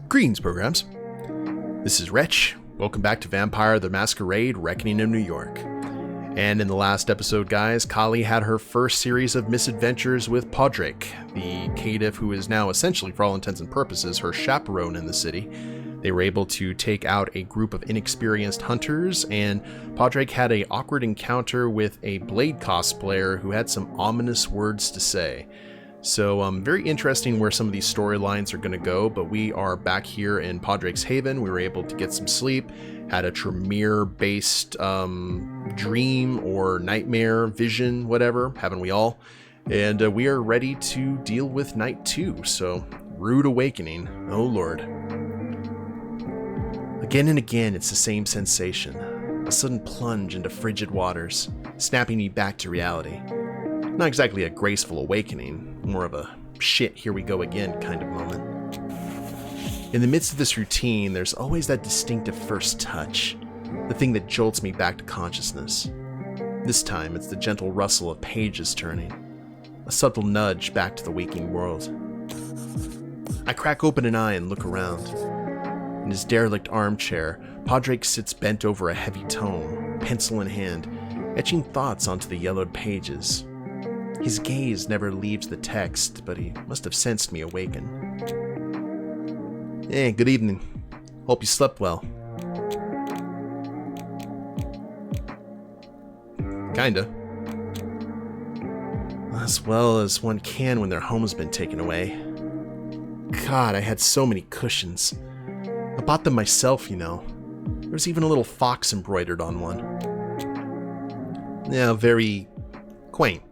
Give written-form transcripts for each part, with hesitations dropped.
Greetings, programs. This is Wretch. Welcome back to Vampire the Masquerade, Reckoning of New York. And in the last episode, guys, Kali had her first series of misadventures with Pádraic, the caitiff who is now essentially, for all intents and purposes, her chaperone in the city. They were able to take out a group of inexperienced hunters, and Pádraic had an awkward encounter with a Blade cosplayer who had some ominous words to say. So very interesting where some of these storylines are going to go, but we are back here in Pádraic's Haven. We were able to get some sleep, had a Tremere-based dream or nightmare, vision, whatever, haven't we all? And we are ready to deal with night 2, so rude awakening, oh lord. Again and again, it's the same sensation, a sudden plunge into frigid waters, snapping me back to reality. Not exactly a graceful awakening, more of a shit, here we go again kind of moment. In the midst of this routine, there's always that distinctive first touch, the thing that jolts me back to consciousness. This time, it's the gentle rustle of pages turning, a subtle nudge back to the waking world. I crack open an eye and look around. In his derelict armchair, Pádraic sits bent over a heavy tome, pencil in hand, etching thoughts onto the yellowed pages. His gaze never leaves the text, but he must have sensed me awaken. Hey, good evening. Hope you slept well. Kinda. As well as one can when their home's been taken away. God, I had so many cushions. I bought them myself, you know. There's even a little fox embroidered on one. Yeah, very quaint.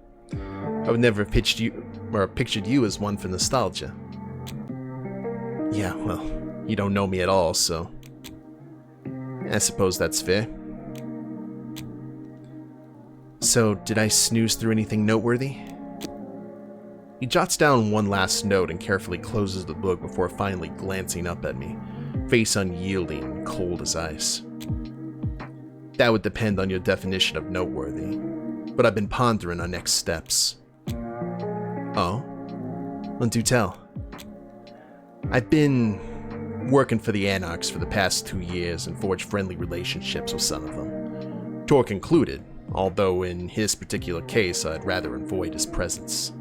I would never have pictured you as one for nostalgia. Yeah, well, you don't know me at all, so I suppose that's fair. So, did I snooze through anything noteworthy? He jots down one last note and carefully closes the book before finally glancing up at me, face unyielding and cold as ice. That would depend on your definition of noteworthy, but I've been pondering on next steps. Oh? Well, do tell. I've been working for the Anarchs for the past 2 years and forged friendly relationships with some of them. Torque included, although in his particular case I'd rather avoid his presence.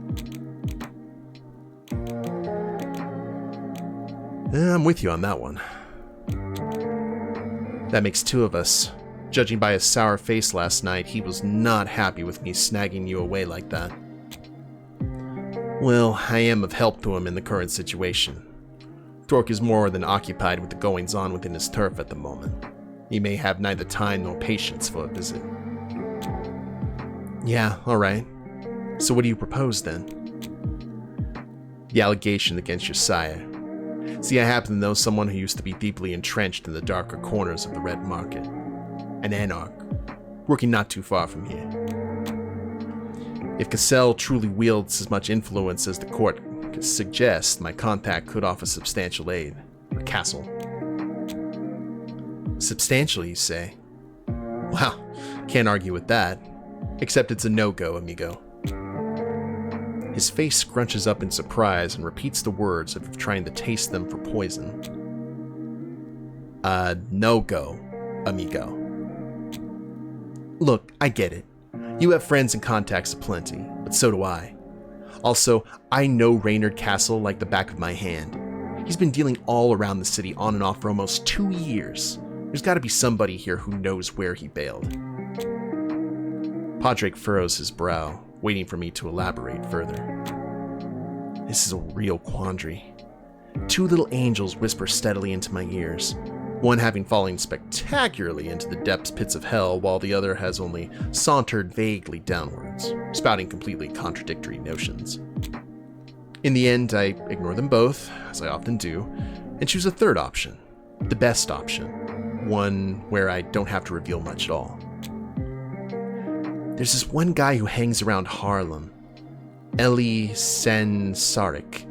I'm with you on that one. That makes 2 of us. Judging by his sour face last night, he was not happy with me snagging you away like that. Well, I am of help to him in the current situation. Torque is more than occupied with the goings-on within his turf at the moment. He may have neither time nor patience for a visit. Yeah, alright. So what do you propose then? The allegation against your sire. See, I happen to know someone who used to be deeply entrenched in the darker corners of the Red Market. An Anarch, working not too far from here. If Cassell truly wields as much influence as the court suggests, my contact could offer substantial aid. Or Castle. Substantial, you say? Wow, can't argue with that. Except it's a no-go, amigo. His face scrunches up in surprise and repeats the words as if trying to taste them for poison. No-go, amigo. Look, I get it. You have friends and contacts aplenty, but so do I. Also, I know Reynard Castle like the back of my hand. He's been dealing all around the city on and off for almost 2 years. There's gotta be somebody here who knows where he bailed. Pádraic furrows his brow, waiting for me to elaborate further. This is a real quandary. 2 little angels whisper steadily into my ears, one having fallen spectacularly into the depths pits of hell, while the other has only sauntered vaguely downwards, spouting completely contradictory notions. In the end, I ignore them both, as I often do, and choose a third option, the best option, one where I don't have to reveal much at all. There's this one guy who hangs around Harlem, Eli Sansarik.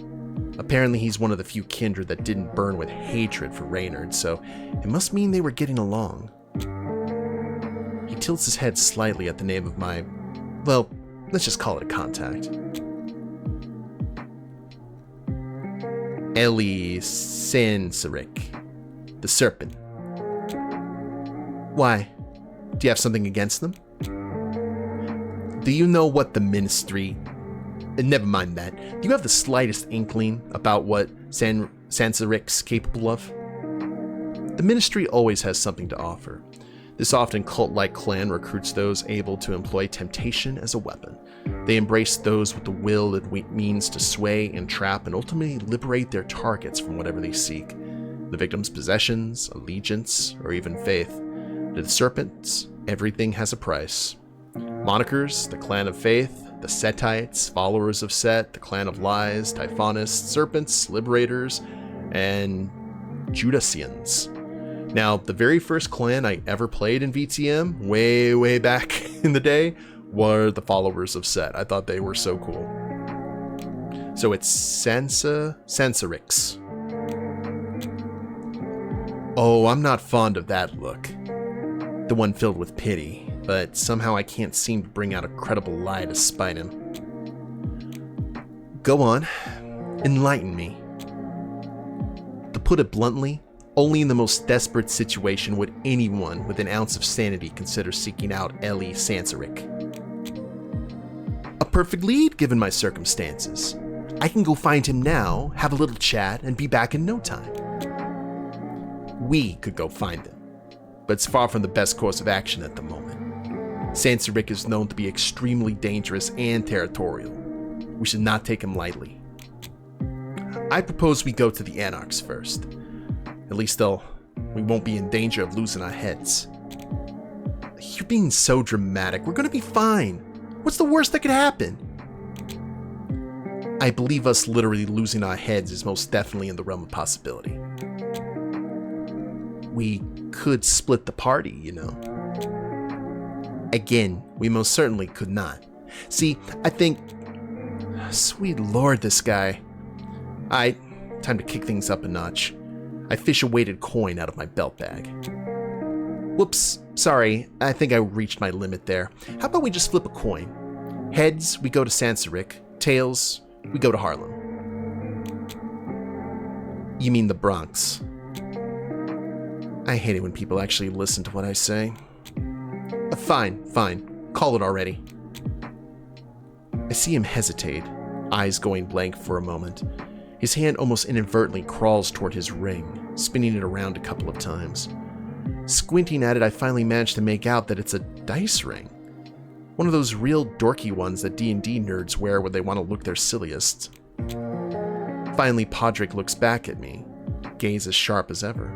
Apparently he's one of the few kindred that didn't burn with hatred for Reynard, so it must mean they were getting along. He tilts his head slightly at the name of my, well, let's just call it a contact. Eli Sansaric, the Serpent. Why? Do you have something against them? Do you know what the Ministry... Never mind that. Do you have the slightest inkling about what Sansaric's capable of? The Ministry always has something to offer. This often cult-like clan recruits those able to employ temptation as a weapon. They embrace those with the will and means to sway, entrap, and ultimately liberate their targets from whatever they seek. The victim's possessions, allegiance, or even faith. To the Serpents, everything has a price. Monikers, the Clan of Faith, the Setites, followers of Set, the Clan of Lies, Typhonists, Serpents, Liberators, and Judasians. Now, the very first clan I ever played in VTM, way back in the day, were the followers of Set. I thought they were so cool. So it's Sansarics. Oh, I'm not fond of that look. The one filled with pity, but somehow I can't seem to bring out a credible lie to spite him. Go on, enlighten me. To put it bluntly, only in the most desperate situation would anyone with an ounce of sanity consider seeking out Eli Sansaric. A perfect lead given my circumstances. I can go find him now, have a little chat, and be back in no time. We could go find him, but it's far from the best course of action at the moment. Sansaric is known to be extremely dangerous and territorial. We should not take him lightly. I propose we go to the Anarchs first. At least we won't be in danger of losing our heads. You're being so dramatic. We're gonna be fine. What's the worst that could happen? I believe us literally losing our heads is most definitely in the realm of possibility. We could split the party, you know. Again, we most certainly could not. See, I think... Sweet lord, this guy. Time to kick things up a notch. I fish a weighted coin out of my belt bag. Whoops, sorry, I think I reached my limit there. How about we just flip a coin? Heads, we go to Sansaric. Tails, we go to Harlem. You mean the Bronx. I hate it when people actually listen to what I say. Fine. Call it already. I see him hesitate, eyes going blank for a moment. His hand almost inadvertently crawls toward his ring, spinning it around a couple of times. Squinting at it, I finally manage to make out that it's a dice ring. One of those real dorky ones that D&D nerds wear when they want to look their silliest. Finally, Pádraic looks back at me, gaze as sharp as ever.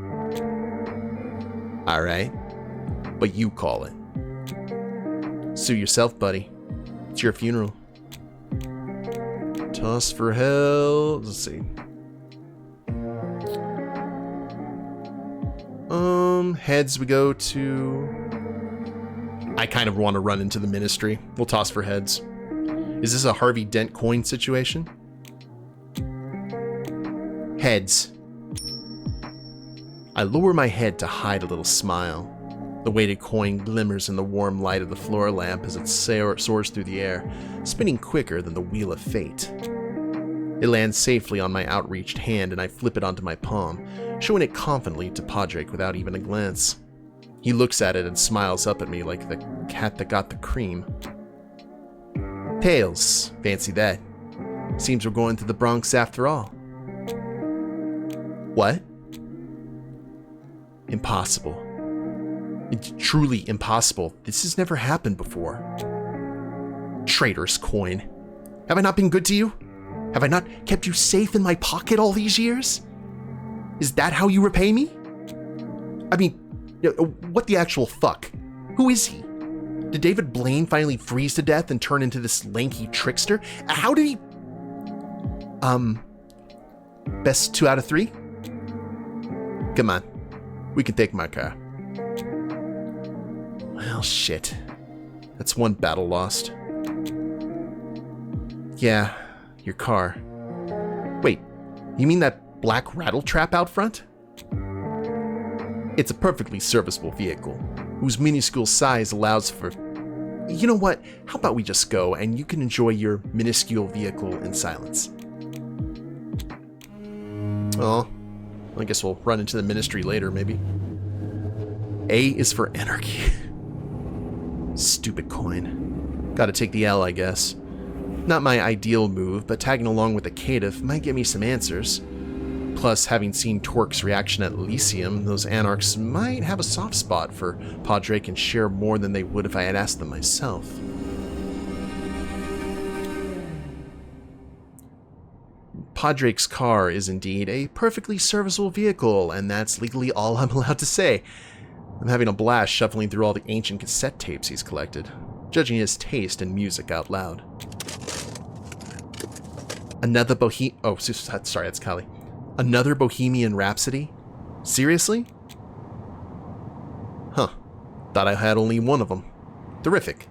Alright, but you call it. Sue yourself, buddy. It's your funeral. Toss for hell. Let's see. Heads we go to... I kind of want to run into the Ministry. We'll toss for heads. Is this a Harvey Dent coin situation? Heads. I lower my head to hide a little smile. The weighted coin glimmers in the warm light of the floor lamp as it soars through the air, spinning quicker than the wheel of fate. It lands safely on my outreached hand and I flip it onto my palm, showing it confidently to Pádraic without even a glance. He looks at it and smiles up at me like the cat that got the cream. Tails, fancy that. Seems we're going to the Bronx after all. What? Impossible. It's truly impossible. This has never happened before. Traitorous coin. Have I not been good to you? Have I not kept you safe in my pocket all these years? Is that how you repay me? I mean, what the actual fuck? Who is he? Did David Blaine finally freeze to death and turn into this lanky trickster? How did he... Best 2 out of 3? Come on. We can take my car. Well, shit. That's one battle lost. Yeah, your car. Wait, you mean that black rattle trap out front? It's a perfectly serviceable vehicle, whose minuscule size allows for... You know what? How about we just go and you can enjoy your minuscule vehicle in silence? Oh, I guess we'll run into the ministry later, maybe. A is for anarchy. Stupid coin. Gotta take the L, I guess. Not my ideal move, but tagging along with the caitiff might get me some answers. Plus, having seen Torque's reaction at Elysium, those anarchs might have a soft spot for Pádraic and share more than they would if I had asked them myself. Pádraic's car is indeed a perfectly serviceable vehicle, and that's legally all I'm allowed to say. I'm having a blast shuffling through all the ancient cassette tapes he's collected, judging his taste in music out loud. Another sorry, that's Kali. Another Bohemian Rhapsody? Seriously? Huh. Thought I had only one of them. Terrific.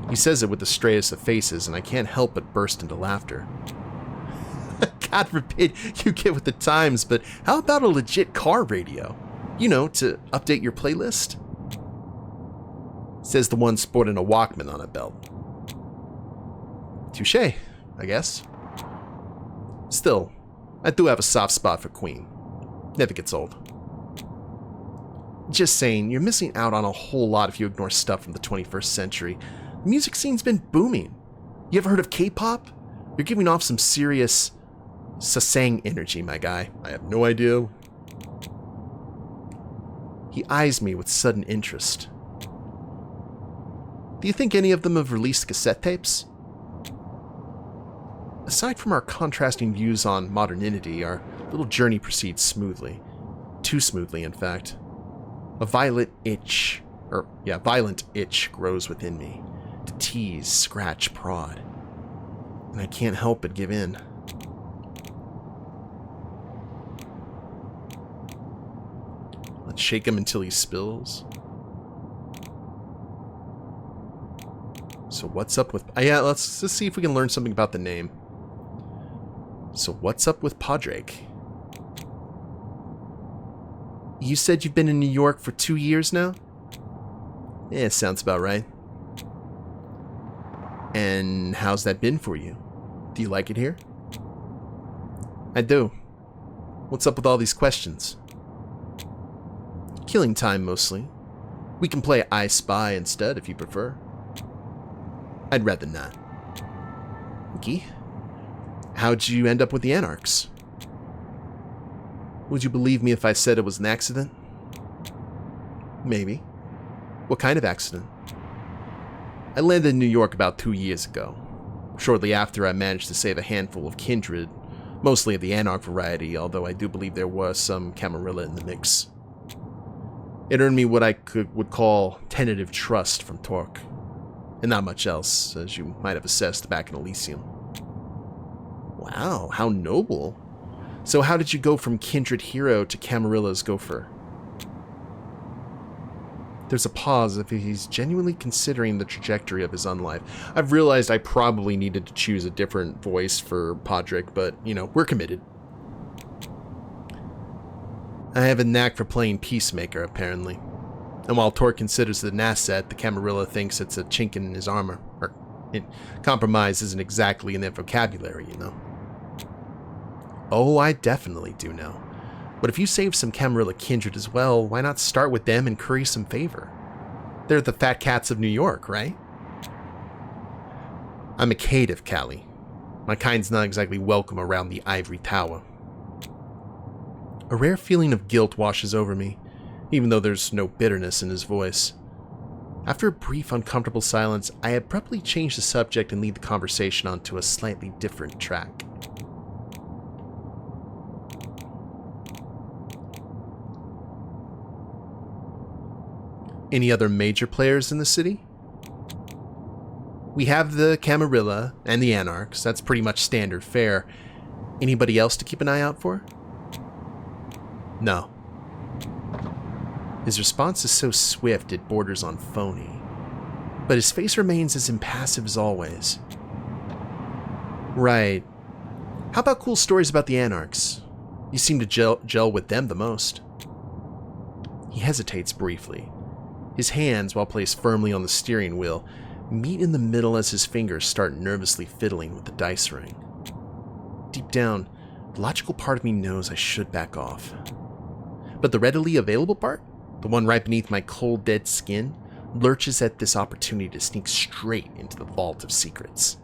He says it with the straightest of faces, and I can't help but burst into laughter. God forbid you get with the times, but how about a legit car radio? You know, to update your playlist? Says the one sporting a Walkman on a belt. Touché, I guess. Still, I do have a soft spot for Queen. Never gets old. Just saying, you're missing out on a whole lot if you ignore stuff from the 21st century. The music scene's been booming. You ever heard of K-pop? You're giving off some serious Sasang energy, my guy. I have no idea. He eyes me with sudden interest. Do you think any of them have released cassette tapes? Aside from our contrasting views on modernity, our little journey proceeds smoothly. Too smoothly, in fact. A violent itch grows within me. To tease, scratch, prod. And I can't help but give in. Let's shake him until he spills. So what's up with... let's just see if we can learn something about the name. So what's up with Pádraic? You said you've been in New York for 2 years now? Yeah, sounds about right. And how's that been for you? Do you like it here? I do. What's up with all these questions? Killing time, mostly. We can play I Spy instead, if you prefer. I'd rather not. Okay. How'd you end up with the Anarchs? Would you believe me if I said it was an accident? Maybe. What kind of accident? I landed in New York about 2 years ago. Shortly after, I managed to save a handful of Kindred, mostly of the Anarch variety, although I do believe there was some Camarilla in the mix. It earned me what I would call tentative trust from Torque, and not much else, as you might have assessed back in Elysium. Wow, how noble. So how did you go from Kindred hero to Camarilla's gopher? There's a pause if he's genuinely considering the trajectory of his own life. I've realized I probably needed to choose a different voice for Pádraic, but, you know, we're committed. I have a knack for playing peacemaker, apparently. And while Torque considers it an asset, the Camarilla thinks it's a chink in his armor. Or, compromise isn't exactly in their vocabulary, you know. Oh, I definitely do know. But if you save some Camarilla Kindred as well, why not start with them and curry some favor? They're the fat cats of New York, right? I'm a caitiff, Callie. My kind's not exactly welcome around the ivory tower. A rare feeling of guilt washes over me, even though there's no bitterness in his voice. After a brief, uncomfortable silence, I abruptly change the subject and lead the conversation onto a slightly different track. Any other major players in the city? We have the Camarilla and the Anarchs. That's pretty much standard fare. Anybody else to keep an eye out for? No. His response is so swift it borders on phony. But his face remains as impassive as always. Right. How about cool stories about the Anarchs? You seem to gel with them the most. He hesitates briefly. His hands, while placed firmly on the steering wheel, meet in the middle as his fingers start nervously fiddling with the dice ring. Deep down, The logical part of me knows I should back off. But the readily available part, the one right beneath my cold, dead skin, lurches at this opportunity to sneak straight into the vault of secrets.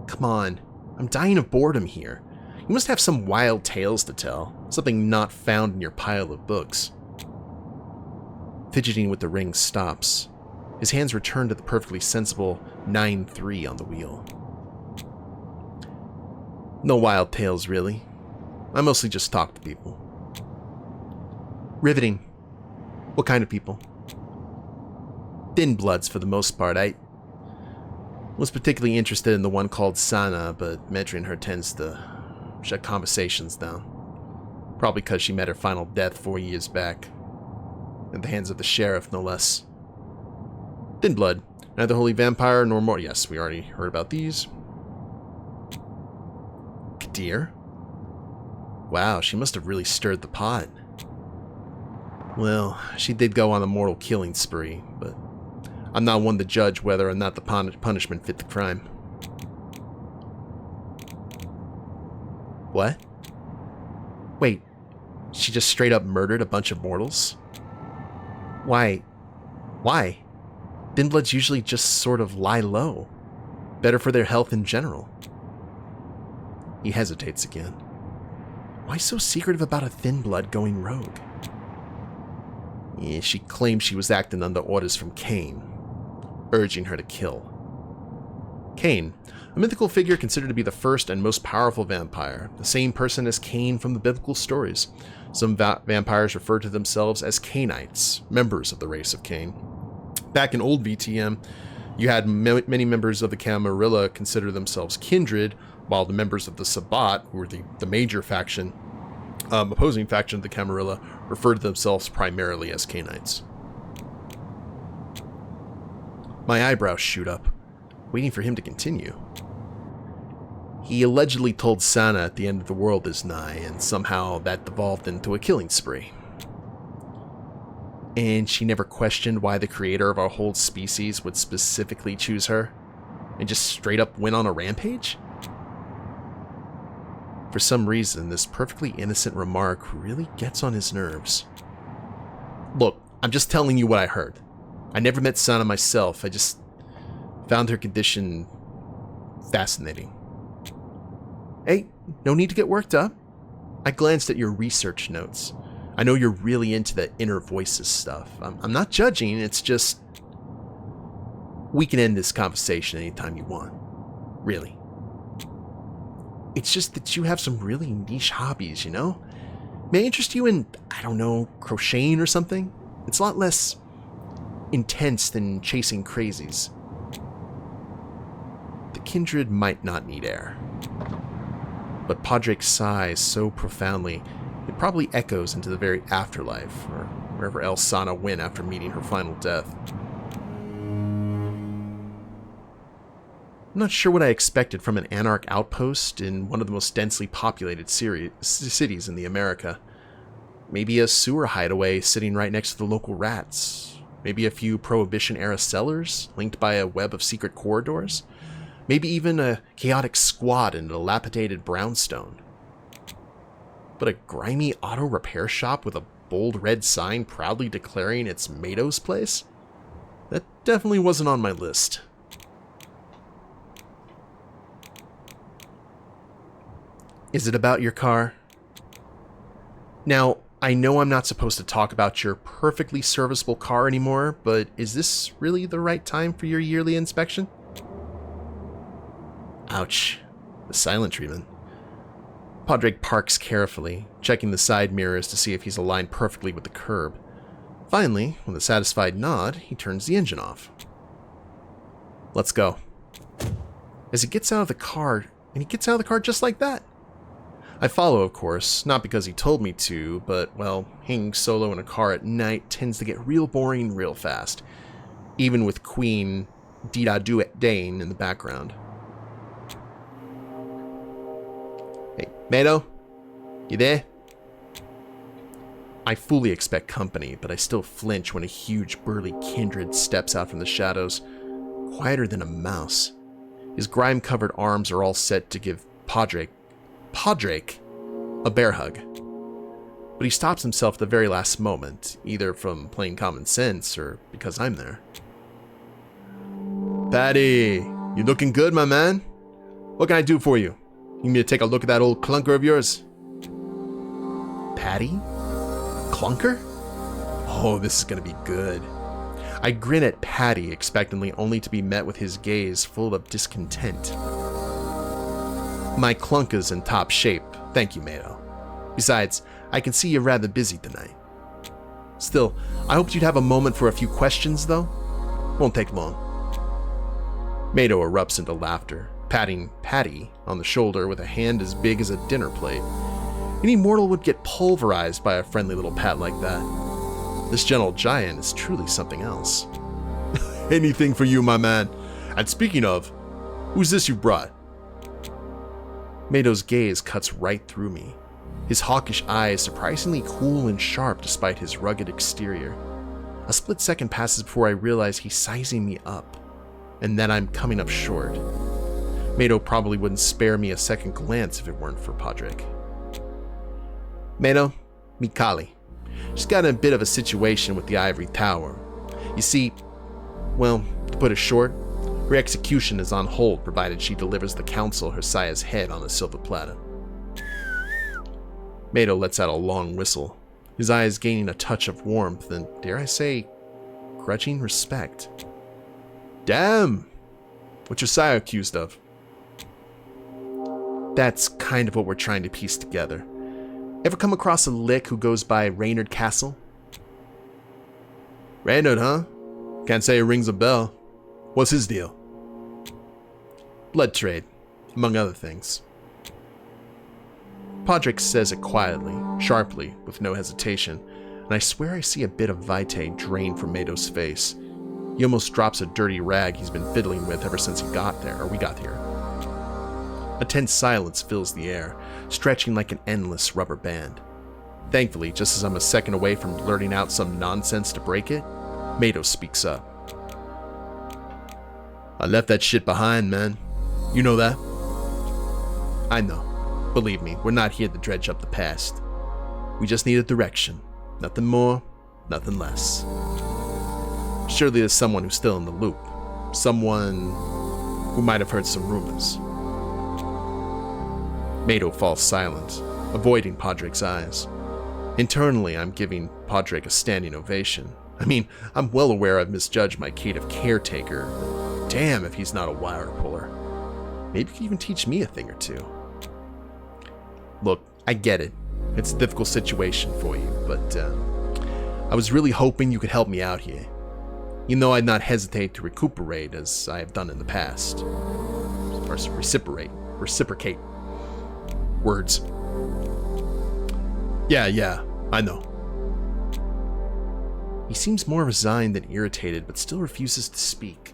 Come on, I'm dying of boredom here. You must have some wild tales to tell, something not found in your pile of books. Fidgeting with the ring stops. His hands return to the perfectly sensible 9-3 on the wheel. No wild tales, really. I mostly just talk to people. Riveting. What kind of people? Thin bloods for the most part. I was particularly interested in the one called Sana, but mentoring her tends to shut conversations down. Probably because she met her final death 4 years back. At the hands of the sheriff, no less. Thin blood. Neither holy vampire nor more. Yes, we already heard about these. Kadir? Wow, she must have really stirred the pot. Well, she did go on a mortal killing spree, but I'm not one to judge whether or not the punishment fit the crime. What? Wait, she just straight up murdered a bunch of mortals? Why? Thin bloods usually just sort of lie low. Better for their health in general. He hesitates again. Why so secretive about a thin blood going rogue? Yeah, she claims she was acting under orders from Cain, urging her to kill. Cain, a mythical figure considered to be the first and most powerful vampire, the same person as Cain from the biblical stories. Some vampires refer to themselves as Cainites, members of the race of Cain. Back in old VTM, you had many members of the Camarilla consider themselves Kindred, while the members of the Sabbat, who were the major faction, opposing faction of the Camarilla, referred to themselves primarily as Cainites. My eyebrows shoot up, waiting for him to continue. He allegedly told Sana at the end of the world is nigh, and somehow that devolved into a killing spree. And she never questioned why the creator of our whole species would specifically choose her, and just straight up went on a rampage? For some reason, this perfectly innocent remark really gets on his nerves. Look, I'm just telling you what I heard. I never met Sana myself, I just found her condition fascinating. Hey, no need to get worked up. I glanced at your research notes. I know you're really into the inner voices stuff. I'm not judging, it's just... We can end this conversation anytime you want. Really. It's just that you have some really niche hobbies, you know? May I interest you in, I don't know, crocheting or something? It's a lot less intense than chasing crazies. The Kindred might not need air. But Pádraic sighs so profoundly, it probably echoes into the very afterlife, or wherever else Sana went after meeting her final death. I'm not sure what I expected from an Anarch outpost in one of the most densely populated cities in the America. Maybe a sewer hideaway sitting right next to the local rats. Maybe a few Prohibition-era cellars linked by a web of secret corridors. Maybe even a chaotic squad in a dilapidated brownstone. But a grimy auto repair shop with a bold red sign proudly declaring it's Mato's place? That definitely wasn't on my list. Is it about your car? Now, I know I'm not supposed to talk about your perfectly serviceable car anymore, but is this really the right time for your yearly inspection? Ouch. The silent treatment. Pádraic parks carefully, checking the side mirrors to see if he's aligned perfectly with the curb. Finally, with a satisfied nod, he turns the engine off. Let's go. As he gets out of the car, just like that. I follow, of course, not because he told me to, but, well, hanging solo in a car at night tends to get real boring real fast, even with Queen Dida Dane in the background. Hey, Mato? You there? I fully expect company, but I still flinch when a huge burly Kindred steps out from the shadows, quieter than a mouse. His grime-covered arms are all set to give Pádraic Pádraic a bear hug. But he stops himself at the very last moment, either from plain common sense or because I'm there. Paddy, you looking good, my man? What can I do for you? You need me to take a look at that old clunker of yours? Paddy? Clunker? Oh, this is gonna be good. I grin at Paddy expectantly, only to be met with his gaze full of discontent. My clunker's in top shape, thank you, Mato. Besides, I can see you're rather busy tonight. Still, I hoped you'd have a moment for a few questions, though. Won't take long. Mato erupts into laughter, patting Paddy on the shoulder with a hand as big as a dinner plate. Any mortal would get pulverized by a friendly little pat like that. This gentle giant is truly something else. Anything for you, my man. And speaking of, who's this you brought? Mato's gaze cuts right through me. His hawkish eyes surprisingly cool and sharp despite his rugged exterior. A split second passes before I realize he's sizing me up, and that I'm coming up short. Mato probably wouldn't spare me a second glance if it weren't for Pádraic. Mato, meet Kali. She's got in a bit of a situation with the Ivory Tower. You see, well, to put it short, her execution is on hold provided she delivers the council her sire's head on a silver platter. Mato lets out a long whistle, his eyes gaining a touch of warmth and, dare I say, grudging respect. Damn! What's your sire accused of? That's kind of what we're trying to piece together. Ever come across a lick who goes by Reynard Castle? Reynard, huh? Can't say it rings a bell. What's his deal? Blood trade, among other things. Pádraic says it quietly, sharply, with no hesitation, and I swear I see a bit of vitae drain from Mato's face. He almost drops a dirty rag he's been fiddling with ever since we got here. A tense silence fills the air, stretching like an endless rubber band. Thankfully, just as I'm a second away from blurting out some nonsense to break it, Mato speaks up. I left that shit behind, man. You know that? I know. Believe me, we're not here to dredge up the past. We just need a direction. Nothing more, nothing less. Surely there's someone who's still in the loop. Someone who might have heard some rumors. Mato falls silent, avoiding Pádraic's eyes. Internally, I'm giving Pádraic a standing ovation. I mean, I'm well aware I've misjudged my Kate of caretaker. Damn if he's not a wire puller. Maybe he can even teach me a thing or two. Look, I get it. It's a difficult situation for you, but I was really hoping you could help me out here. You know I'd not hesitate to recuperate as I have done in the past. Or reciprocate. Words. Yeah, I know. He seems more resigned than irritated, but still refuses to speak.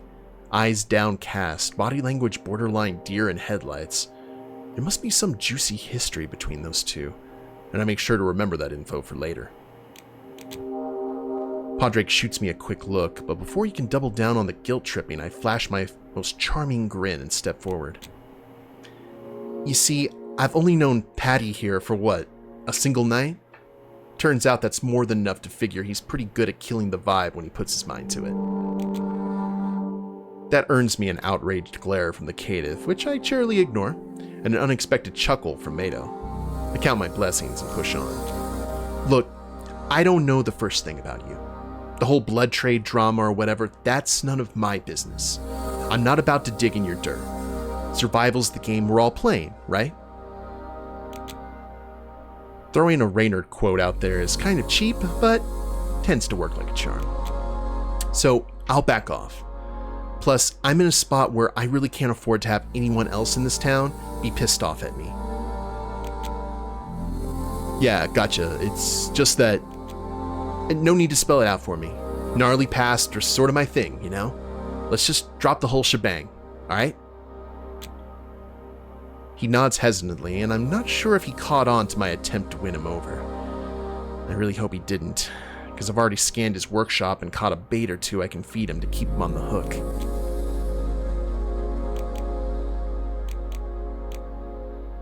Eyes downcast, body language borderline deer in headlights. There must be some juicy history between those two, and I make sure to remember that info for later. Pádraic shoots me a quick look, but before he can double down on the guilt tripping, I flash my most charming grin and step forward. You see, I've only known Paddy here for what, a single night? Turns out that's more than enough to figure he's pretty good at killing the vibe when he puts his mind to it. That earns me an outraged glare from the caitiff, which I cheerily ignore, and an unexpected chuckle from Mato. I count my blessings and push on. Look, I don't know the first thing about you. The whole blood trade drama or whatever, that's none of my business. I'm not about to dig in your dirt. Survival's the game we're all playing, right? Throwing a Reynard quote out there is kind of cheap, but tends to work like a charm. So I'll back off. Plus, I'm in a spot where I really can't afford to have anyone else in this town be pissed off at me. Yeah, gotcha. It's just that... No need to spell it out for me. Gnarly past are sort of my thing, you know? Let's just drop the whole shebang, alright? He nods hesitantly, and I'm not sure if he caught on to my attempt to win him over. I really hope he didn't, because I've already scanned his workshop and caught a bait or two I can feed him to keep him on the hook.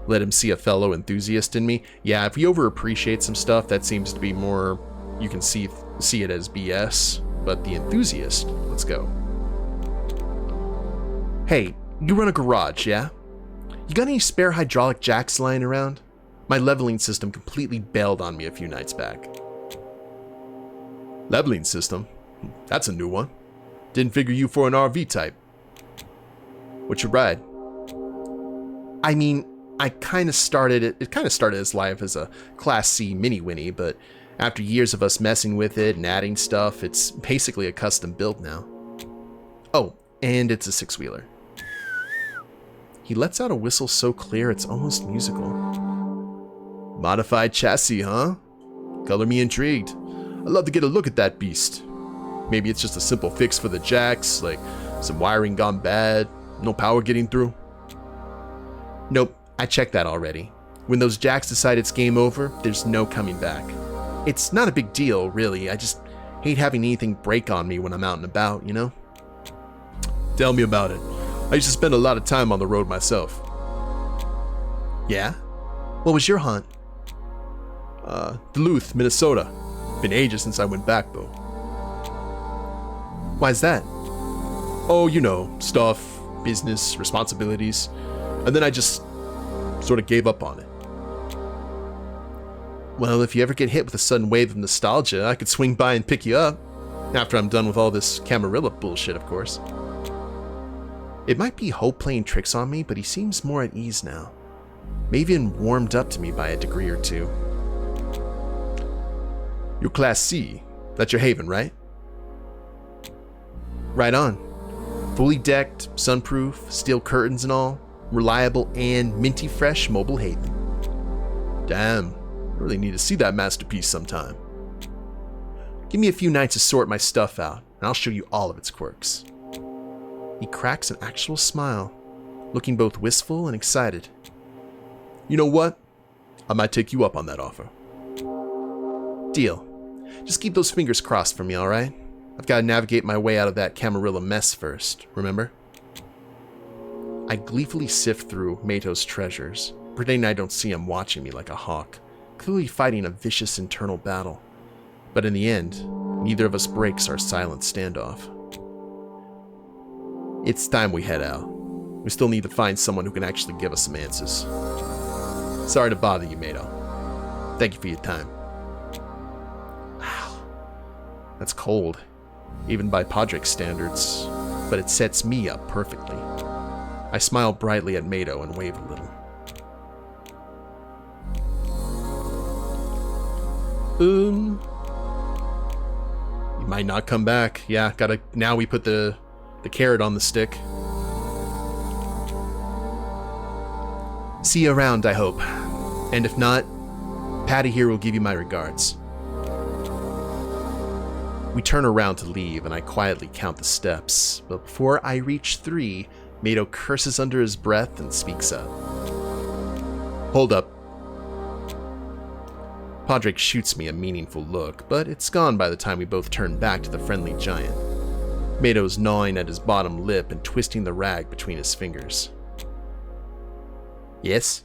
Let him see a fellow enthusiast in me. Yeah, if we overappreciate some stuff, that seems to be more, you can see it as BS. But the enthusiast, let's go. Hey, you run a garage, yeah? You got any spare hydraulic jacks lying around? My leveling system completely bailed on me a few nights back. Leveling system? That's a new one. Didn't figure you for an RV type. What's your ride? I mean, it kind of started as life as a Class C Mini Winnie, but after years of us messing with it and adding stuff, it's basically a custom build now. Oh, and it's a 6-wheeler. He lets out a whistle so clear it's almost musical. Modified chassis, huh? Color me intrigued. I'd love to get a look at that beast. Maybe it's just a simple fix for the jacks, like some wiring gone bad, no power getting through. Nope, I checked that already. When those jacks decide it's game over, there's no coming back. It's not a big deal, really. I just hate having anything break on me when I'm out and about, you know? Tell me about it. I used to spend a lot of time on the road myself. Yeah? What was your hunt? Duluth, Minnesota. Been ages since I went back, though. Why's that? Oh, you know, stuff, business, responsibilities. And then I just sort of gave up on it. Well, if you ever get hit with a sudden wave of nostalgia, I could swing by and pick you up. After I'm done with all this Camarilla bullshit, of course. It might be Hope playing tricks on me, but he seems more at ease now. Maybe even warmed up to me by a degree or two. You're Class C. That's your haven, right? Right on. Fully decked, sunproof, steel curtains and all. Reliable and minty fresh mobile haven. Damn. I really need to see that masterpiece sometime. Give me a few nights to sort my stuff out, and I'll show you all of its quirks. He cracks an actual smile, looking both wistful and excited. You know what? I might take you up on that offer. Deal. Just keep those fingers crossed for me, alright? I've got to navigate my way out of that Camarilla mess first, remember? I gleefully sift through Mato's treasures, pretending I don't see him watching me like a hawk, clearly fighting a vicious internal battle. But in the end, neither of us breaks our silent standoff. It's time we head out. We still need to find someone who can actually give us some answers. Sorry to bother you, Mato. Thank you for your time. Wow. That's cold, even by Pádraic's standards, but it sets me up perfectly. I smile brightly at Mato and wave a little. You might not come back. Yeah, now we put the carrot on the stick. See you around, I hope. And if not, Patty here will give you my regards. We turn around to leave, and I quietly count the steps, but before I reach 3, Mato curses under his breath and speaks up. Hold up. Pádraic shoots me a meaningful look, but it's gone by the time we both turn back to the friendly giant. Mato's gnawing at his bottom lip and twisting the rag between his fingers. Yes?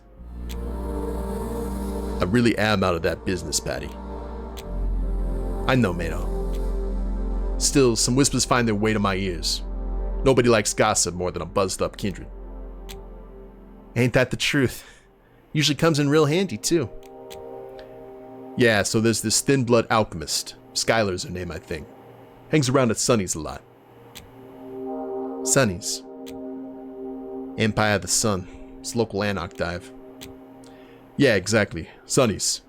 I really am out of that business, Patty. I know, Mato. Still, some whispers find their way to my ears. Nobody likes gossip more than a buzzed-up Kindred. Ain't that the truth? Usually comes in real handy, too. Yeah, so there's this thin-blood alchemist. Skylar's her name, I think. Hangs around at Sunny's a lot. Sunny's? Empire of the Sun. It's local Anarch dive. Yeah, exactly. Sunny's.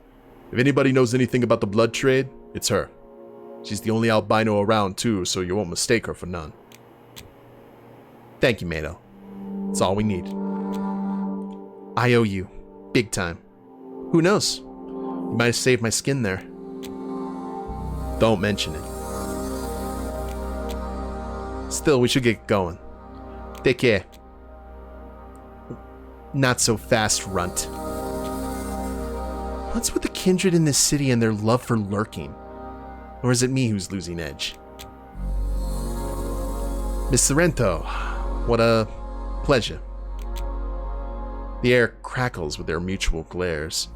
If anybody knows anything about the blood trade, it's her. She's the only albino around, too, so you won't mistake her for none. Thank you, Mato. It's all we need. I owe you. Big time. Who knows? You might have saved my skin there. Don't mention it. Still, we should get going. Take care. Not so fast, runt. What's with the Kindred in this city and their love for lurking? Or is it me who's losing edge? Miss Sorrento, what a pleasure. The air crackles with their mutual glares.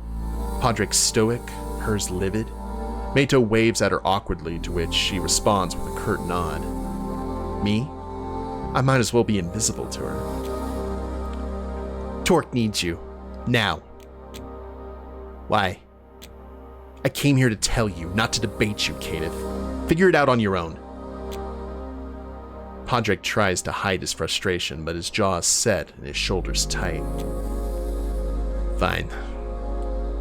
Pádraic stoic, hers livid. Mato waves at her awkwardly, to which she responds with a curt nod. Me? I might as well be invisible to her. Torque needs you. Now. Why? I came here to tell you, not to debate you, Caitiff. Figure it out on your own. Pádraic tries to hide his frustration, but his jaw is set and his shoulders tight. Fine.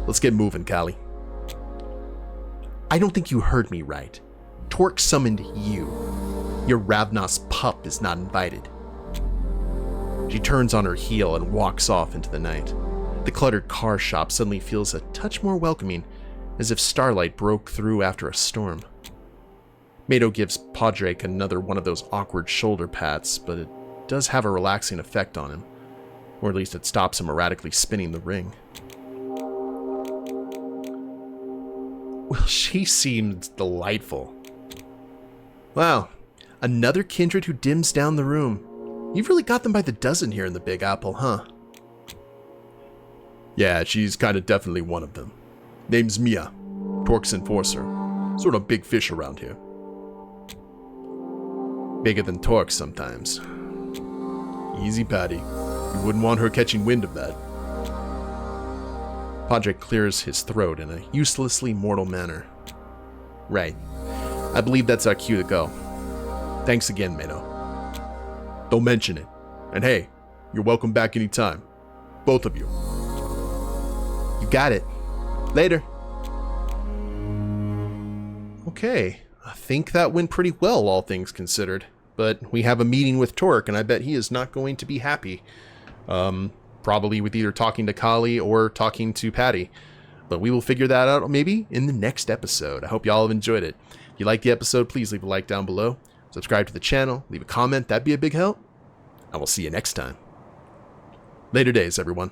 Let's get moving, Callie. I don't think you heard me right. Torque summoned you. Your Ravnos pup is not invited. She turns on her heel and walks off into the night. The cluttered car shop suddenly feels a touch more welcoming, as if starlight broke through after a storm. Mato gives Pádraic another one of those awkward shoulder pats, but it does have a relaxing effect on him, or at least it stops him erratically spinning the ring. Well, she seemed delightful. Wow, another kindred who dims down the room. You've really got them by the dozen here in the Big Apple, huh? Yeah, she's kinda definitely one of them. Name's Mia, Torque's enforcer. Sort of big fish around here. Bigger than Torque sometimes. Easy, Patty. You wouldn't want her catching wind of that. Pádraic clears his throat in a uselessly mortal manner. Right. I believe that's our cue to go. Thanks again, Mato. Don't mention it. And hey, you're welcome back anytime. Both of you. You got it. Later. Okay, I think that went pretty well, all things considered. But we have a meeting with Torque, and I bet he is not going to be happy. Probably with either talking to Kali or talking to Patty. But we will figure that out maybe in the next episode. I hope y'all have enjoyed it. If you liked the episode, please leave a like down below. Subscribe to the channel, leave a comment, that'd be a big help. And we'll see you next time. Later days, everyone.